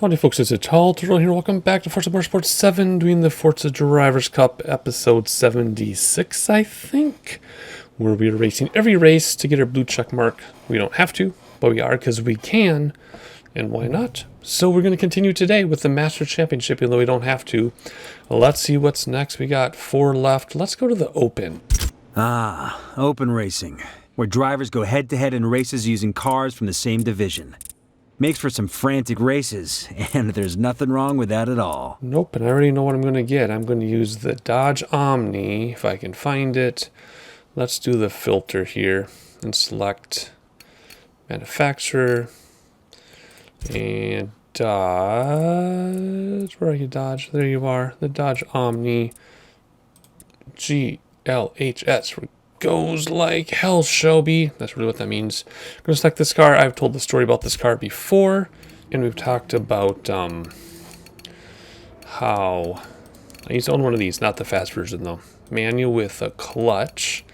Howdy folks, it's Untitled Chapter here. Welcome back to Forza Motorsport 7, doing the Forza Drivers' Cup episode 76, I think, where we are racing every race to get our blue check mark. We don't have to, but we are because we can, and why not? So we're going to continue today with the Master Championship, even though we don't have to. Let's see what's next. We got 4 left. Let's go to the Open. Open racing, where drivers go head-to-head in races using cars from the same division. Makes for some frantic races, and there's nothing wrong with that at all. Nope, and I already know what I'm going to get. I'm going to use the Dodge Omni, if I can find it. Let's do the filter here and select manufacturer. And Dodge, where are you, Dodge? There you are, the Dodge Omni GLHS. Goes like hell, Shelby. That's really what that means. I'm going to select this car. I've told the story about this car before, and we've talked about how I used to own one of these, not the fast version though. Manual with a clutch.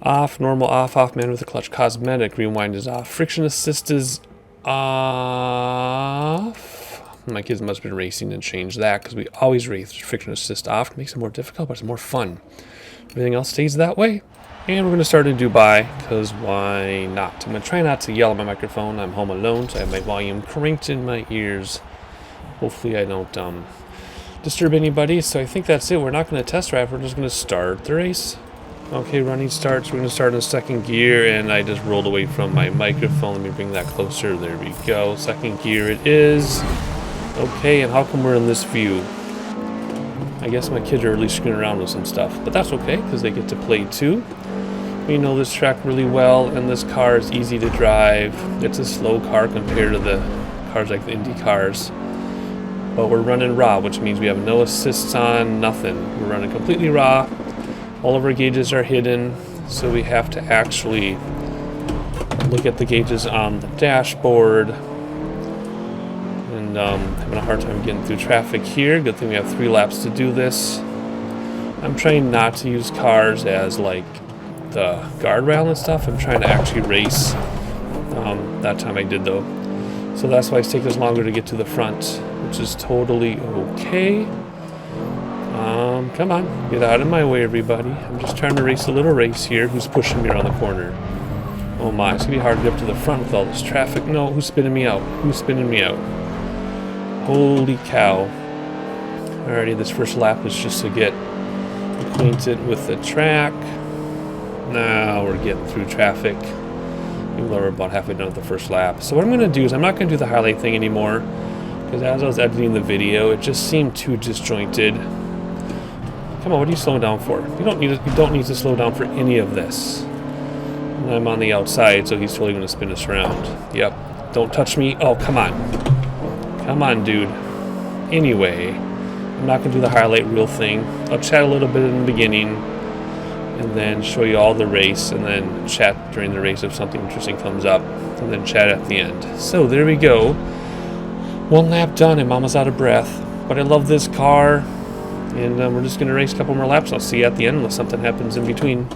Off, normal, off, manual with a clutch. Cosmetic, rewind is off. Friction assist is off. My kids must have been racing and changed that because we always race friction assist off. It makes it more difficult, but it's more fun. Everything else stays that way. And we're going to start in Dubai, because why not? I'm going to try not to yell at my microphone. I'm home alone, so I have my volume cranked in my ears. Hopefully I don't disturb anybody. So I think that's it. We're not going to test drive. We're just going to start the race. Okay, running starts. We're going to start in second gear, and I just rolled away from my microphone. Let me bring that closer. There we go. Second gear it is. Okay, and how come we're in this view? I guess my kids are really screwing around with some stuff, but that's okay because they get to play too. We know this track really well, and this car is easy to drive. It's a slow car compared to the cars like the Indy cars, but we're running raw, which means we have no assists on, nothing. We're running completely raw. All of our gauges are hidden, so we have to actually look at the gauges on the dashboard. Having a hard time getting through traffic here. Good thing we have 3 laps to do this. I'm trying not to use cars as like the guardrail and stuff. I'm trying to actually race. That time I did though. So that's why it's taking us longer to get to the front, which is totally okay. Come on, get out of my way, everybody. I'm just trying to race a little race here. Who's pushing me around the corner? Oh my, it's gonna be hard to get up to the front with all this traffic. No, who's spinning me out? Who's spinning me out? Holy cow. Alrighty, this first lap was just to get acquainted with the track. Now we're getting through traffic. Even though we're about halfway done with the first lap. So what I'm going to do is I'm not going to do the highlight thing anymore, because as I was editing the video, it just seemed too disjointed. Come on, what are you slowing down for? You don't need to slow down for any of this. And I'm on the outside, so he's totally going to spin us around. Yep. Don't touch me. Oh, come on. Come on, dude. Anyway, I'm not going to do the highlight reel thing. I'll chat a little bit in the beginning, and then show you all the race, and then chat during the race if something interesting comes up, and then chat at the end. So there we go. 1 lap done, and Mama's out of breath. But I love this car, and we're just going to race a couple more laps. I'll see you at the end unless something happens in between.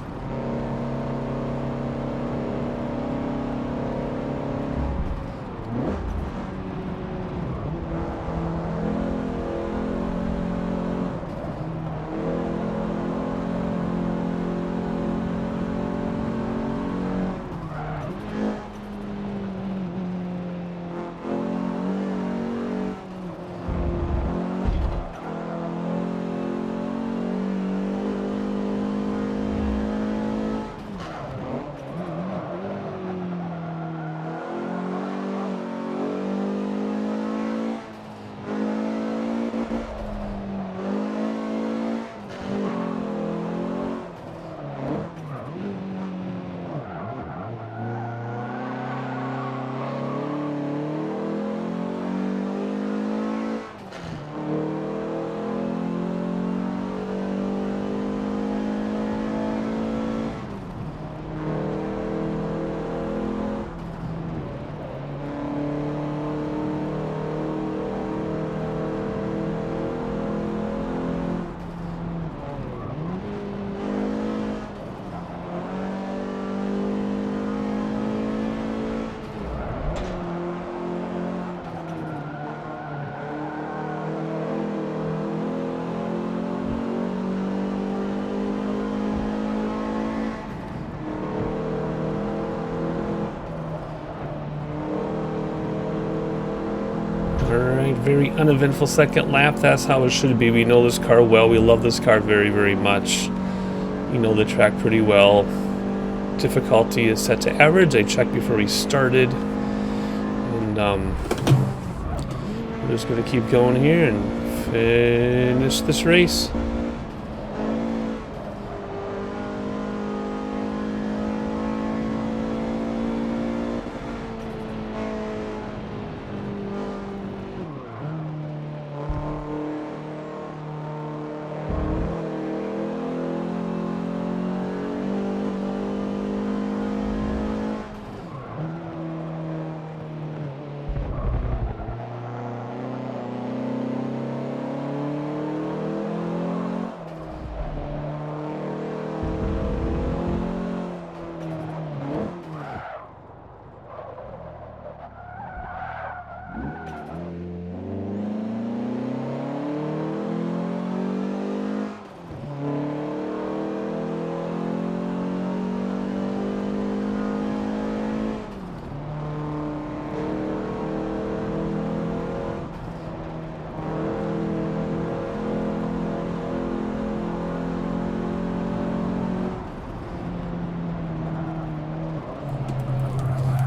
Alright, very uneventful second lap. That's how it should be. We know this car well. We love this car very, very much. We know the track pretty well. Difficulty is set to average. I checked before we started. And we're just going to keep going here and finish this race.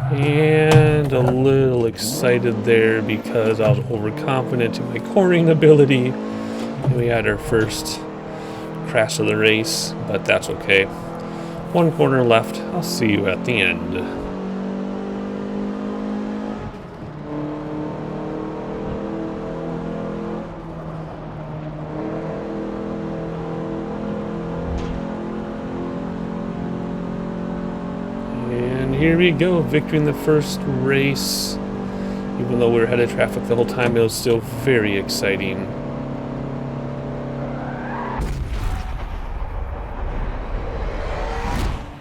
And a little excited there because I was overconfident in my cornering ability. And we had our first crash of the race, but that's okay. One corner left. I'll see you at the end. Here we go, victory in the first race. Even though we were ahead of traffic the whole time, it was still very exciting.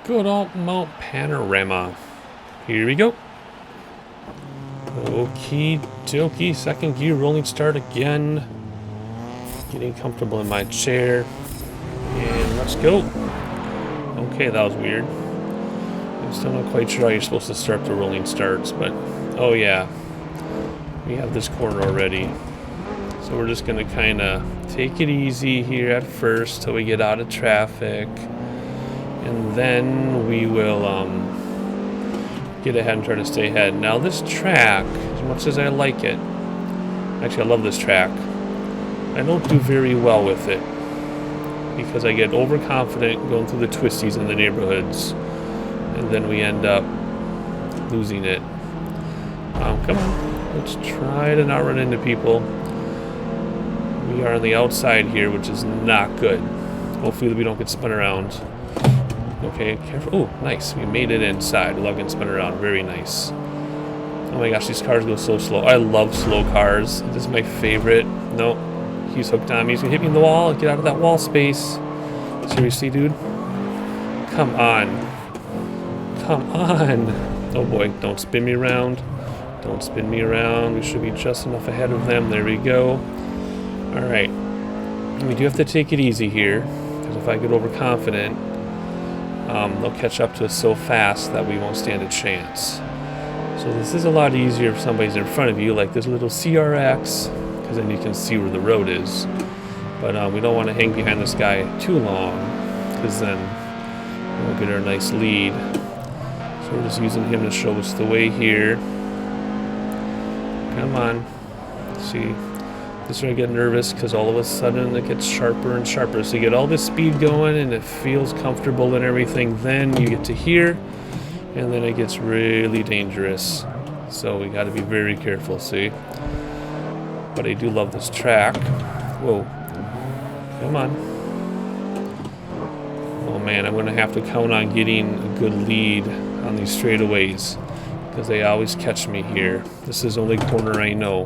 Good old Mount Panorama. Here we go. Okie dokie, second gear, rolling start again. Getting comfortable in my chair. And let's go. Okay, that was weird. I'm still not quite sure how you're supposed to start the rolling starts, but oh yeah, we have this corner already. So we're just going to kind of take it easy here at first till we get out of traffic, and then we will get ahead and try to stay ahead. Now this track, as much as I like it, actually I love this track, I don't do very well with it because I get overconfident going through the twisties in the neighborhoods. And then we end up losing it. Come on, let's try to not run into people. We are on the outside here, which is not good. Hopefully we don't get spun around. Okay, careful. Oh, nice. We made it inside. Love getting spun around. Very nice. Oh my gosh, these cars go so slow. I love slow cars. This is my favorite. Nope. He's hooked on me. He's gonna hit me in the wall. Get out of that wall space. Seriously, dude? Come on. Come on. Oh boy, don't spin me around. Don't spin me around. We should be just enough ahead of them. There we go. Alright. We do have to take it easy here, because if I get overconfident, they'll catch up to us so fast that we won't stand a chance. So this is a lot easier if somebody's in front of you, like this little CRX, because then you can see where the road is. But we don't want to hang behind this guy too long, because then we'll get our nice lead. So we're just using him to show us the way here. Come on. Let's see. This is where I get nervous because all of a sudden it gets sharper and sharper. So you get all this speed going and it feels comfortable and everything. Then you get to here and then it gets really dangerous. So we got to be very careful, see? But I do love this track. Whoa. Come on. Oh man, I'm going to have to count on getting a good lead on these straightaways because they always catch me here. This is the only corner I know.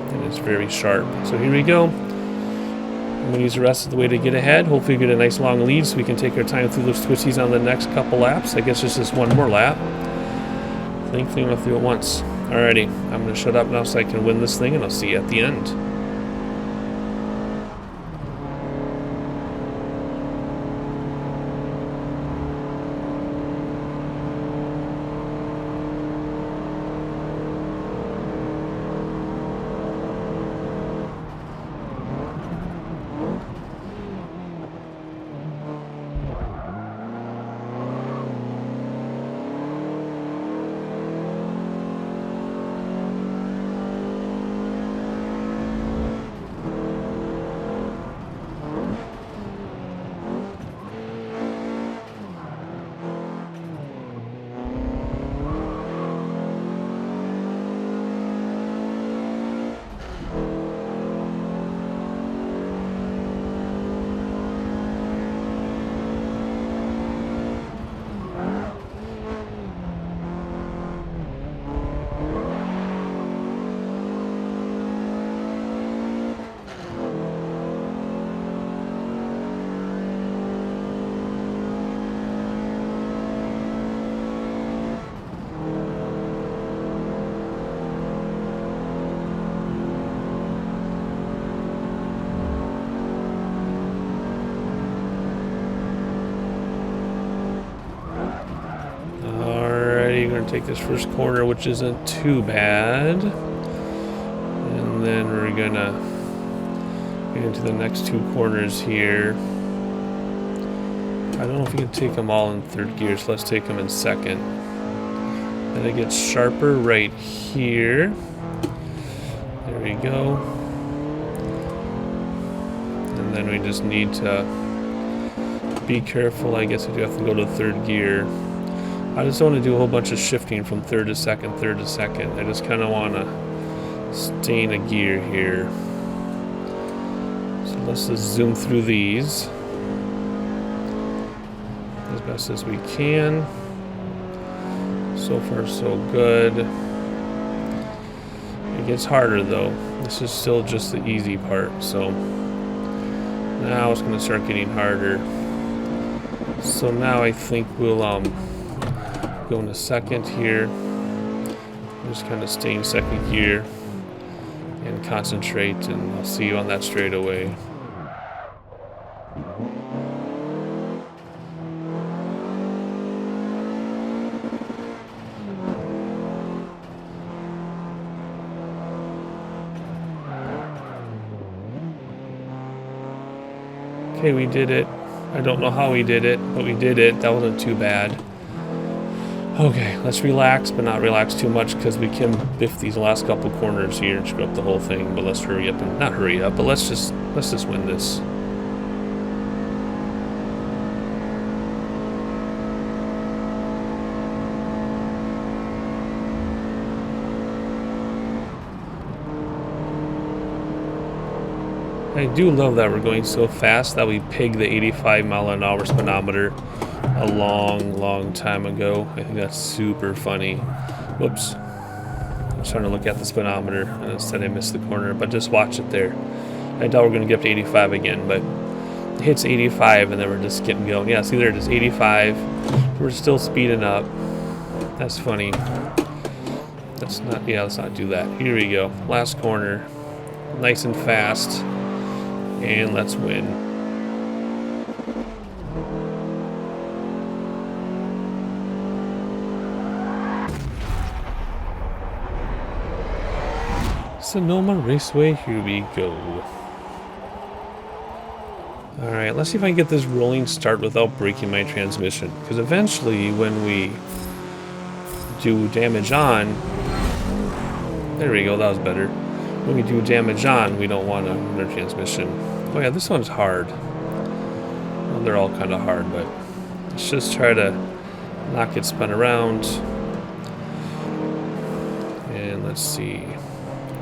And it's very sharp. So here we go. I'm going to use the rest of the way to get ahead. Hopefully get a nice long lead so we can take our time through those twisties on the next couple laps. I guess it's just one more lap. Thankfully, we'll do it once. Alrighty, I'm going to shut up now so I can win this thing, and I'll see you at the end. going to take this first corner, which isn't too bad. And then we're going to get into the next two corners here. I don't know if we can take them all in third gear, so let's take them in second. Then it gets sharper right here. There we go. And then we just need to be careful. I guess we do have to go to third gear. I just don't want to do a whole bunch of shifting from third to second, third to second. I just kind of want to stay in a gear here. So let's just zoom through these as best as we can. So far, so good. It gets harder though. This is still just the easy part. So now it's going to start getting harder. So now I think we'll go into second here. Just kind of stay in second gear and concentrate, and I'll see you on that straightaway. Okay, we did it. I don't know how we did it, but we did it. That wasn't too bad. Okay, let's relax, but not relax too much because we can biff these last couple corners here and screw up the whole thing. But let's hurry up and not hurry up, but let's just win this. I do love that we're going so fast that we pegged the 85-mile-an-hour speedometer a long time ago. I think that's super funny. Whoops. I was trying to look at the speedometer and instead I missed the corner, but just watch it there. I thought we were going to get up to 85 again, but it hits 85 and then we're just getting going. Yeah, see there it is, 85. We're still speeding up. That's funny. Let's not do that. Here we go. Last corner. Nice and fast. And let's win. Sonoma Raceway, here we go. Alright, let's see if I can get this rolling start without breaking my transmission. Because eventually, when we do damage on... There we go, that was better. When we do damage on, we don't want to run our transmission. Oh yeah, this one's hard. Well, they're all kind of hard, but let's just try to not get spun around. And let's see.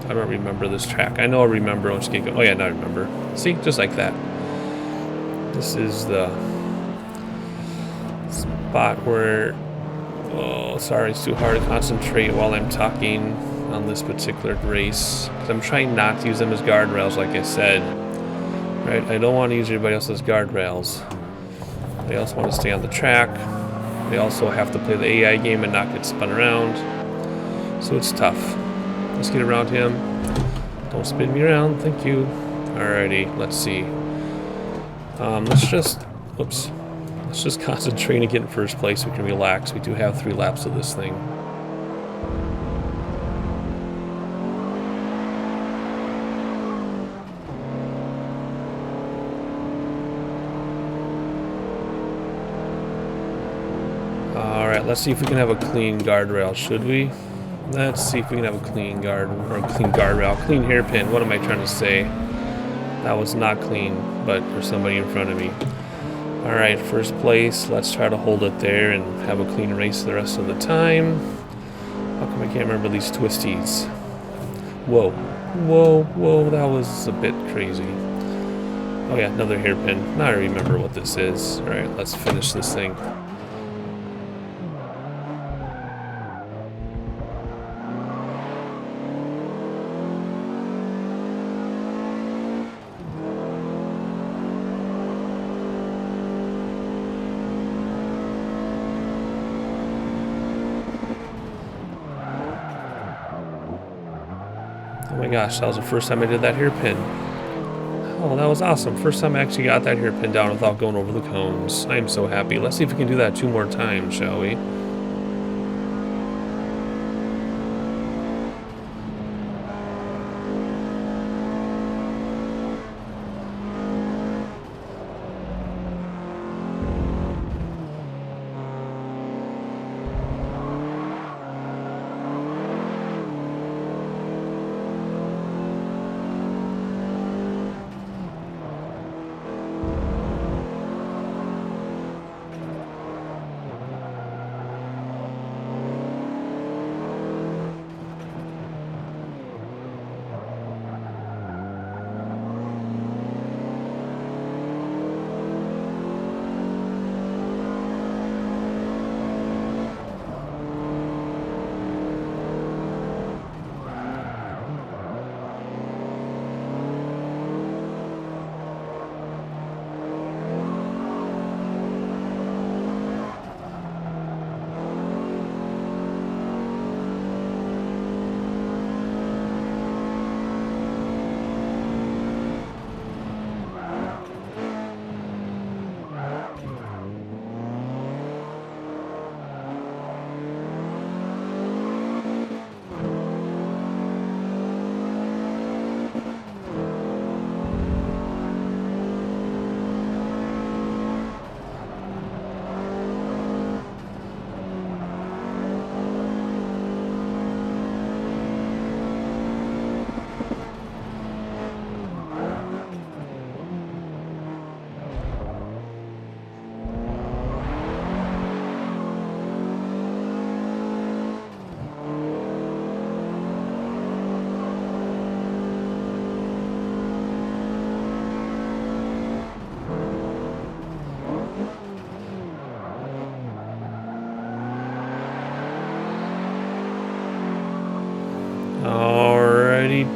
I don't remember this track. I know I remember. Let's get going. Oh yeah, now I remember. See, just like that. This is the spot where... Oh, sorry, it's too hard to concentrate while I'm talking on this particular race. Because I'm trying not to use them as guardrails, like I said. Right? I don't want to use everybody else's guardrails. They also want to stay on the track. They also have to play the AI game and not get spun around. So it's tough. Let's get around him. Don't spin me around, thank you. Alrighty, let's see. Let's just concentrate and get in first place. We can relax. We do have 3 laps of this thing. Alright, let's see if we can have a clean guardrail, should we? Let's see if we can have a clean guardrail, clean hairpin. What am I trying to say? That was not clean, but there's somebody in front of me. Alright, first place. Let's try to hold it there and have a clean race the rest of the time. How come I can't remember these twisties? Whoa. Whoa, whoa, that was a bit crazy. Oh yeah, another hairpin. Now I remember what this is. Alright, let's finish this thing. Oh my gosh, that was the first time I did that hairpin. Oh, that was awesome. First time I actually got that hairpin down without going over the cones. I am so happy. Let's see if we can do that 2 more times, shall we?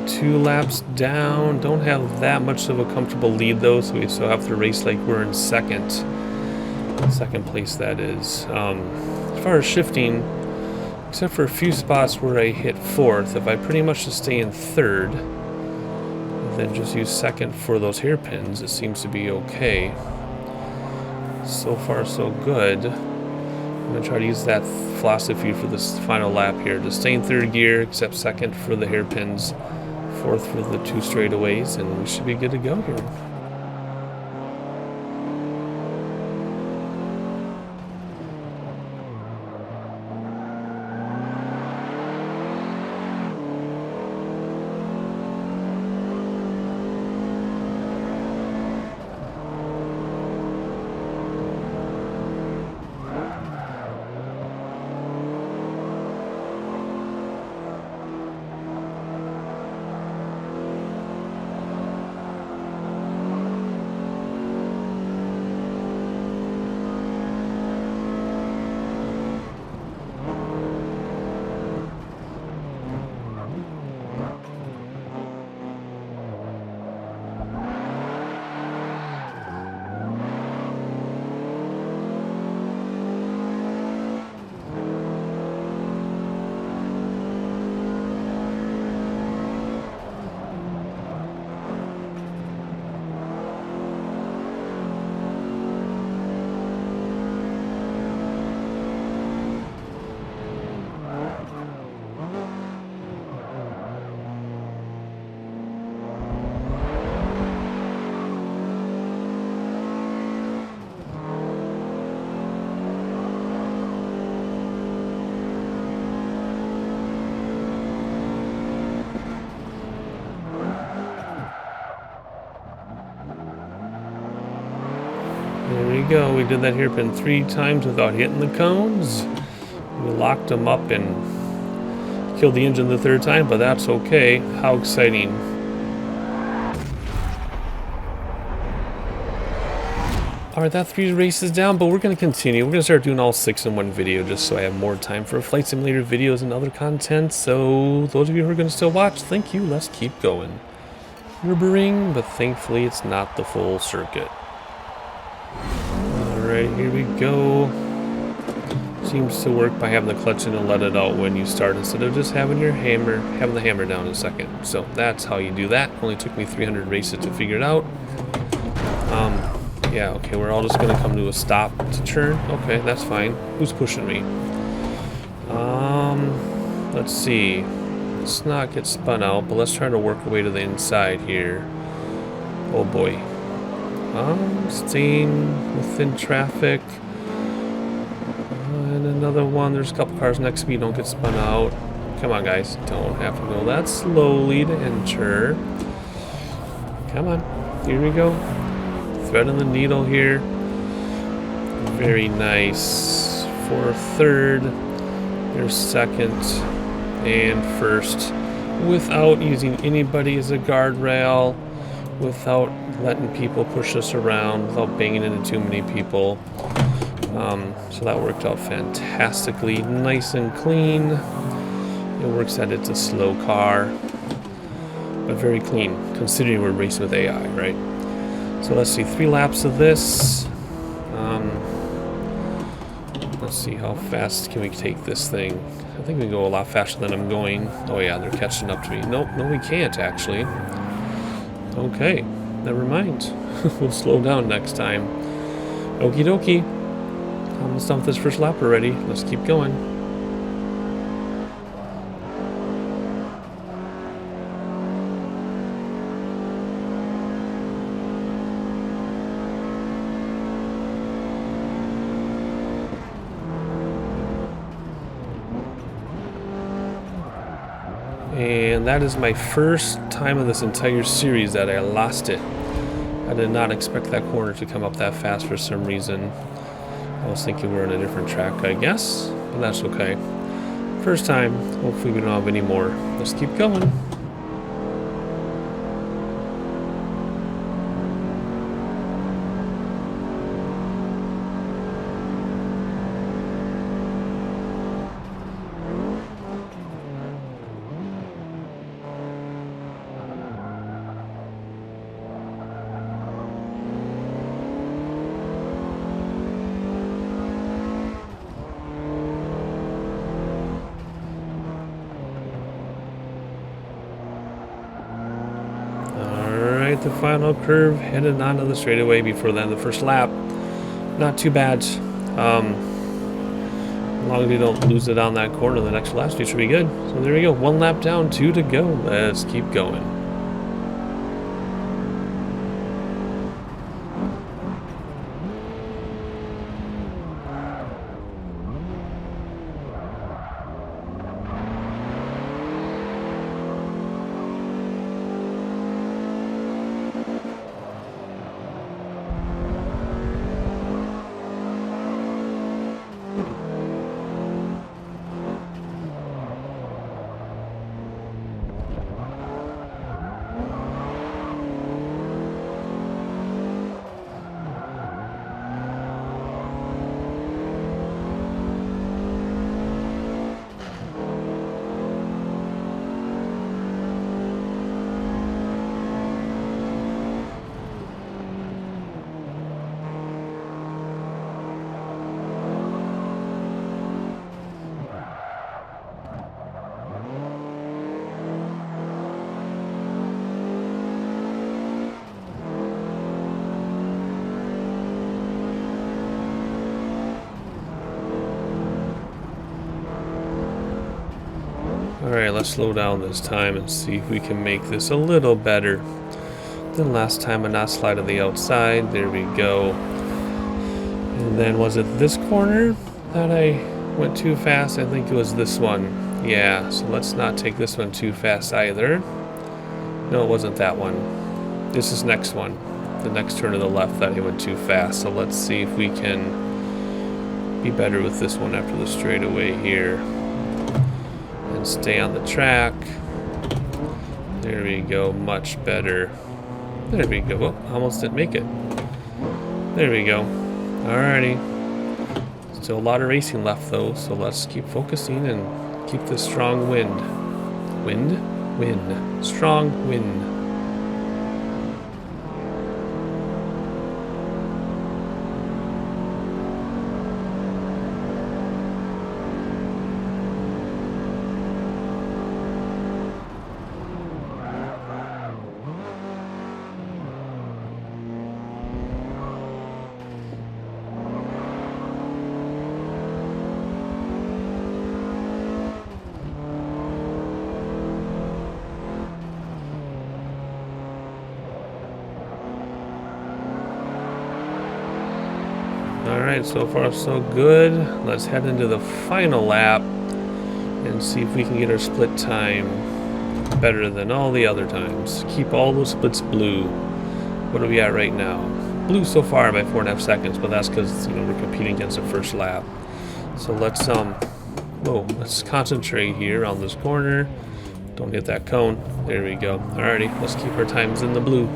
2 laps down. Don't have that much of a comfortable lead though, so we still have to race like we're in second place, that is. As far as shifting, except for a few spots where I hit 4th, if I pretty much just stay in 3rd, then just use 2nd for those hairpins, it seems to be okay. So far so good. I'm going to try to use that philosophy for this final lap here. Just stay in 3rd gear, except 2nd for the hairpins, 4th for the 2 straightaways, and we should be good to go here. There we go. We did that hairpin 3 times without hitting the cones. We locked them up and killed the engine the 3rd time, but that's okay. How exciting. Alright, that 3 races down, but we're going to continue. We're going to start doing all 6 in one video just so I have more time for Flight Simulator videos and other content. So, those of you who are going to still watch, thank you. Let's keep going. Ribbering, but thankfully it's not the full circuit. Alright, here we go. Seems to work by having the clutch in and let it out when you start instead of just having the hammer down in a second. So that's how you do that. Only took me 300 races to figure it out. Yeah, okay, we're all just gonna come to a stop to turn. Okay, that's fine. Who's pushing me? Let's see. Let's not get spun out, but let's try to work our way to the inside here. Oh boy. Staying within traffic. And another one. There's a couple cars next to me. Don't get spun out. Come on, guys. Don't have to go that slowly to enter. Come on. Here we go. Threading the needle here. Very nice. For 3rd. There's 2nd. And 1st. Without using anybody as a guardrail. Without letting people push us around. Without banging into too many people. So that worked out fantastically. Nice and clean. It works that it's a slow car, but very clean, considering we're racing with AI, right? So let's see, 3 laps of this. Let's see, how fast can we take this thing? I think we can go a lot faster than I'm going. Oh yeah, they're catching up to me. Nope, no we can't actually. Okay, never mind. We'll slow down next time. Okie dokie. Almost done with this first lap already. Let's keep going. And that is my first time of this entire series that I lost it. I did not expect that corner to come up that fast for some reason. I was thinking we were on a different track, I guess, but that's okay. First time, hopefully we don't have any more. Let's keep going. final curve, headed onto the straightaway before the end of the first lap. Not too bad. As long as we don't lose it on that corner, the next lap speed should be good. So there we go. 1 lap down, 2 to go. Let's keep going. Alright, let's slow down this time and see if we can make this a little better than last time and not slide on the outside. There we go. And then was it this corner that I went too fast? I think it was this one. Yeah, so let's not take this one too fast either. No, it wasn't that one. This is next one. The next turn to the left that I went too fast. So let's see if we can be better with this one after the straightaway here. And stay on the track. There we go, much better. There we go. Oh, almost didn't make it. There we go. Alrighty. Still a lot of racing left though, so let's keep focusing and keep this strong wind. Wind? Strong wind. Alright, so far so good. Let's head into the final lap and see if we can get our split time better than all the other times. Keep all those splits blue. What are we at right now? Blue so far by 4.5 seconds, but that's because, you know, we're competing against the first lap. So let's let's concentrate here on this corner. Don't hit that cone. There we go. Alrighty, let's keep our times in the blue.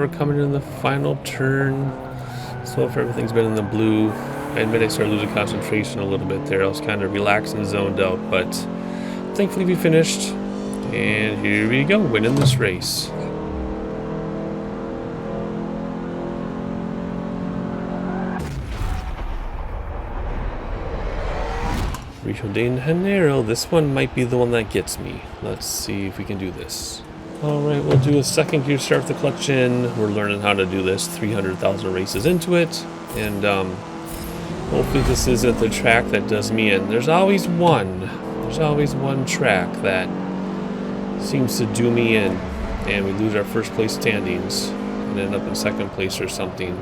we're coming in the final turn. So if everything's been in the blue, I admit I started losing concentration a little bit there. I was kind of relaxed and zoned out, but thankfully we finished. And here we go, winning this race. Rio de Janeiro, this one might be the one that gets me. Let's see if we can do this. Alright, we'll do a second gear start the clutch in. We're learning how to do this, 300,000 races into it. And hopefully this isn't the track that does me in. There's always one track that seems to do me in. And we lose our first place standings and end up in second place or something.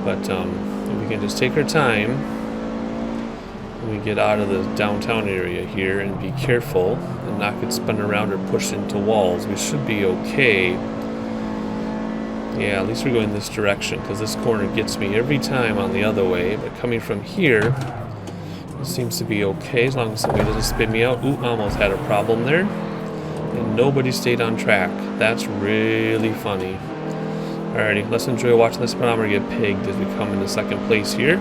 But if we can just take our time, we get out of the downtown area here and be careful and not get spun around or pushed into walls, we should be okay. Yeah, at least we're going this direction, because this corner gets me every time on the other way. But coming from here, it seems to be okay as long as somebody doesn't spin me out. Ooh, almost had a problem there. And nobody stayed on track. That's really funny. Alrighty, let's enjoy watching this speedometer get pigged as we come into second place here.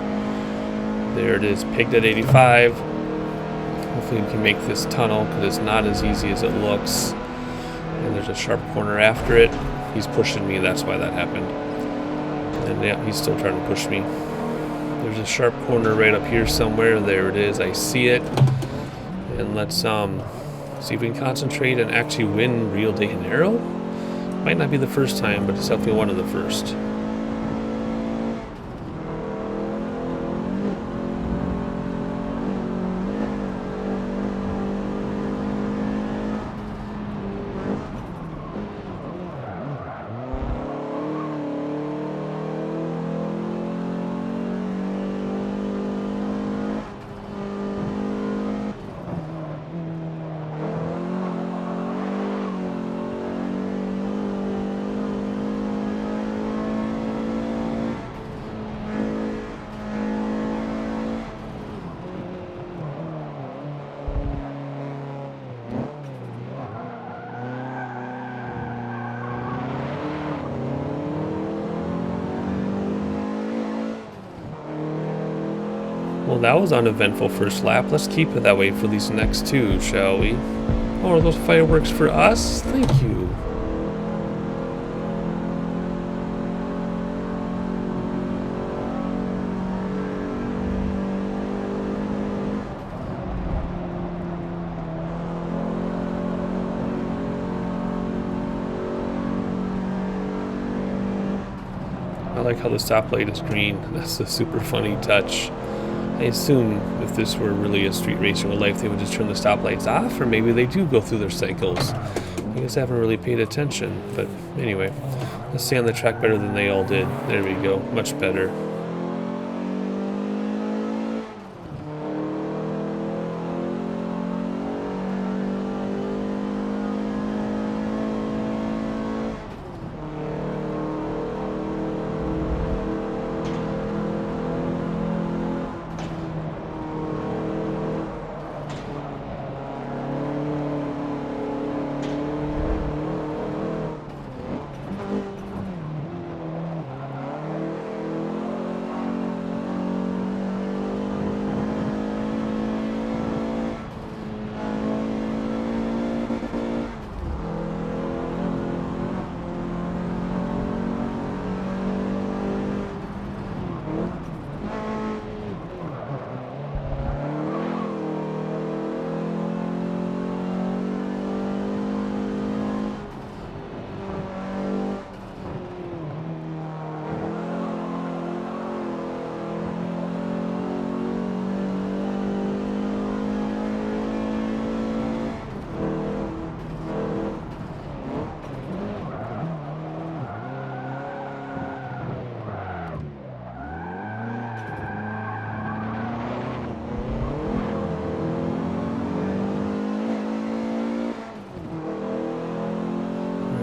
There it is, pigged at 85. Hopefully we can make this tunnel, because it's not as easy as it looks. And there's a sharp corner after it. He's pushing me, that's why that happened. And yeah, he's still trying to push me. There's a sharp corner right up here somewhere. There it is, I see it. And let's see if we can concentrate and actually win Rio de Janeiro. Might not be the first time, but it's definitely one of the first. Well, that was uneventful first lap. Let's keep it that way for these next two, shall we? Oh, are those fireworks for us? Thank you. I like how the stoplight is green. That's a super funny touch. I assume if this were really a street race in real life, they would just turn the stoplights off, or maybe they do go through their cycles. I guess I haven't really paid attention, but anyway, let's stay on the track better than they all did. There we go, much better.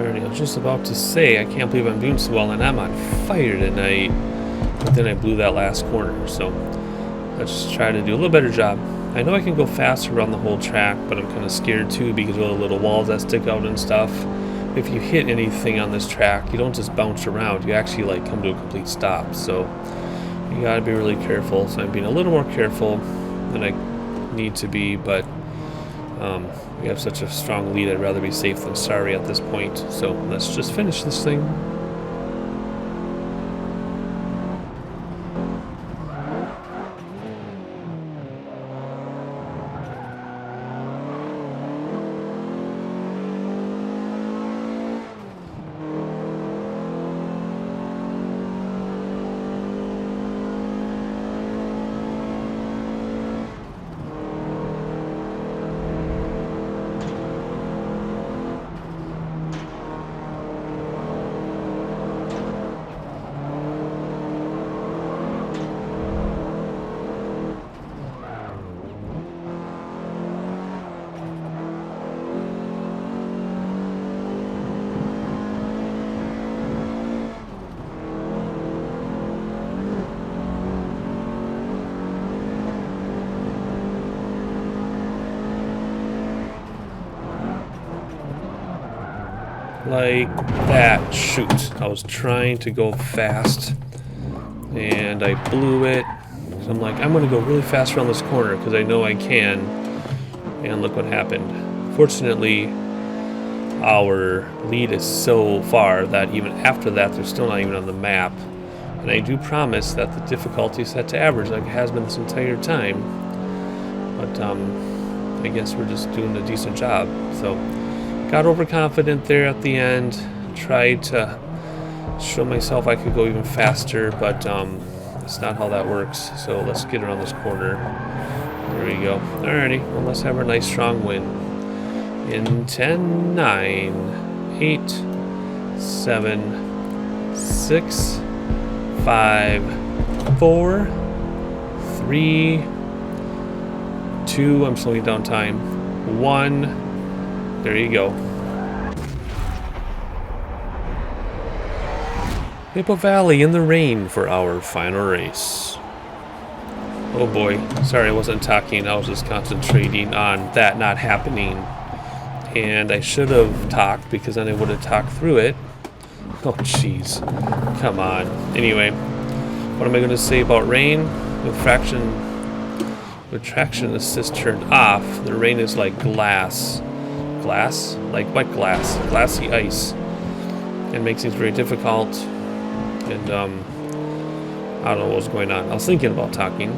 I was just about to say, I can't believe I'm doing so well, and I'm on fire tonight. But then I blew that last corner, so let's try to do a little better job. I know I can go faster around the whole track, but I'm kind of scared too because of all the little walls that stick out and stuff. if you hit anything on this track, you don't just bounce around. You actually like come to a complete stop. So you got to be really careful. So I'm being a little more careful than I need to be, but we have such a strong lead. I'd rather be safe than sorry at this point. So let's just finish this thing. Like that. Shoot. I was trying to go fast and I blew it. So I'm like, I'm going to go really fast around this corner because I know I can. And look what happened. Fortunately, our lead is so far that even after that, they're still not even on the map. And I do promise that the difficulty is set to average like it has been this entire time. But I guess we're just doing a decent job. So got overconfident there at the end. Tried to show myself I could go even faster, but that's not how that works. So let's get around this corner. There we go. Alrighty, well, let's have a nice strong win. In 10, 9, 8, 7, 6, 5, 4, 3, 2, I'm slowing down time, 1, there you go. Maple Valley in the rain for our final race. Oh boy, sorry I wasn't talking, I was just concentrating on that not happening. And I should have talked because then I would have talked through it. Oh jeez, come on. Anyway, what am I going to say about rain? With traction assist turned off, the rain is like glass. Glass? Like what glass? Glassy ice. It makes things very difficult. And I don't know what was going on. I was thinking about talking.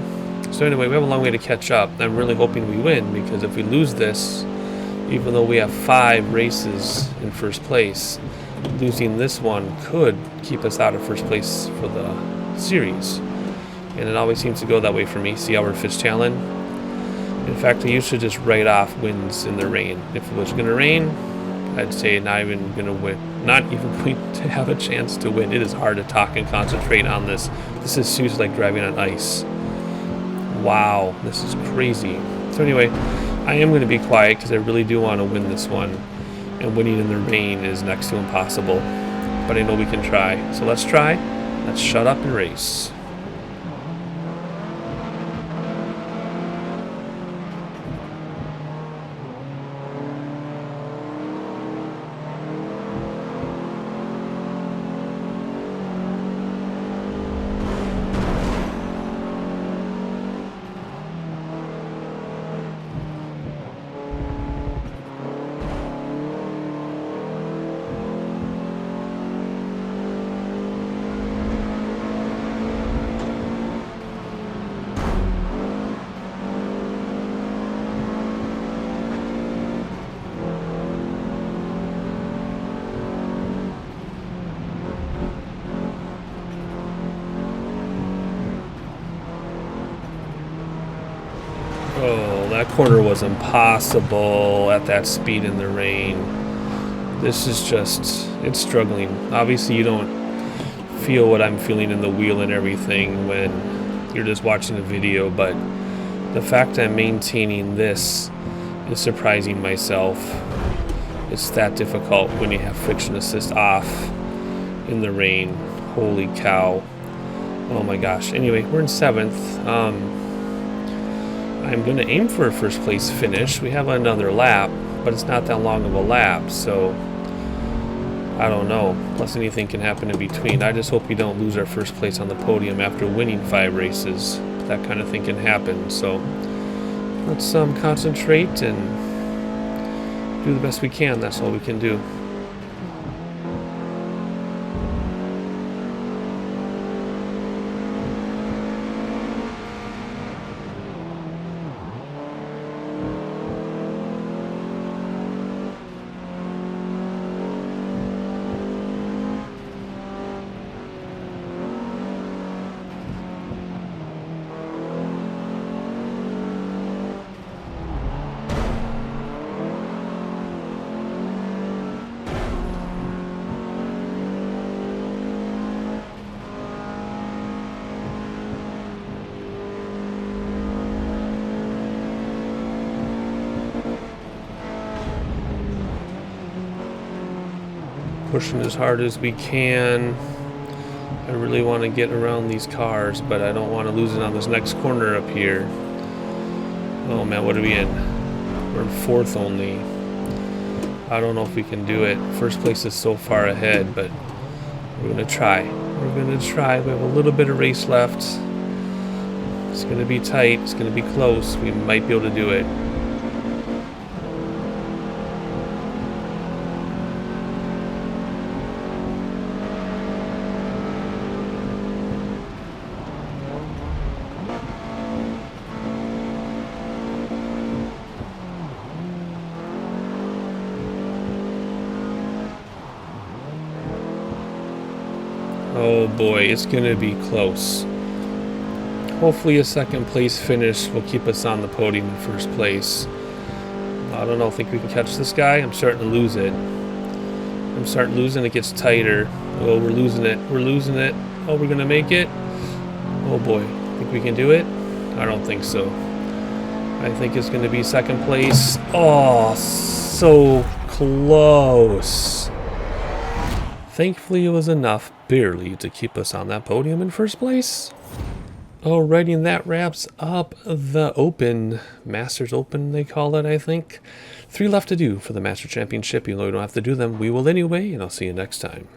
So anyway, we have a long way to catch up. I'm really hoping we win, because if we lose this, even though we have 5 races in first place, losing this one could keep us out of first place for the series. And it always seems to go that way for me. See Albert Fitzgerald? In fact, I used to just write off wins in the rain. If it was going to rain, I'd say not even going to win. Not even going to have a chance to win. It is hard to talk and concentrate on this. This is seriously like driving on ice. Wow, this is crazy. So anyway, I am going to be quiet because I really do want to win this one. And winning in the rain is next to impossible. But I know we can try. So let's try. Let's shut up and race. Oh, that corner was impossible at that speed in the rain. This is just, it's struggling. Obviously you don't feel what I'm feeling in the wheel and everything when you're just watching the video, but the fact I'm maintaining this is surprising myself. It's that difficult when you have friction assist off in the rain. Holy cow. Oh my gosh. Anyway, we're in 7th. I'm going to aim for a first place finish. We have another lap, but it's not that long of a lap, so I don't know. Plus anything can happen in between. I just hope we don't lose our first place on the podium after winning 5 races. That kind of thing can happen. So let's concentrate and do the best we can. That's all we can do. Pushing as hard as we can. I really want to get around these cars, but I don't want to lose it on this next corner up here. Oh man, what are we in? We're in 4th only. I don't know if we can do it. First place is so far ahead, but we're gonna try. We're gonna try. We have a little bit of race left. It's gonna be tight. It's gonna be close. We might be able to do it. Oh boy, it's gonna be close. Hopefully a 2nd place finish will keep us on the podium in 1st place. I don't know, think we can catch this guy? I'm starting to lose it. I'm starting losing, it gets tighter. Oh, we're losing it, we're losing it. Oh, we're gonna make it? Oh boy, think we can do it? I don't think so. I think it's gonna be 2nd place. Oh, so close. Thankfully, it was enough, barely, to keep us on that podium in 1st place. Alrighty, and that wraps up the Open. Masters Open, they call it, I think. 3 left to do for the Master Championship. Even though we don't have to do them, we will anyway, and I'll see you next time.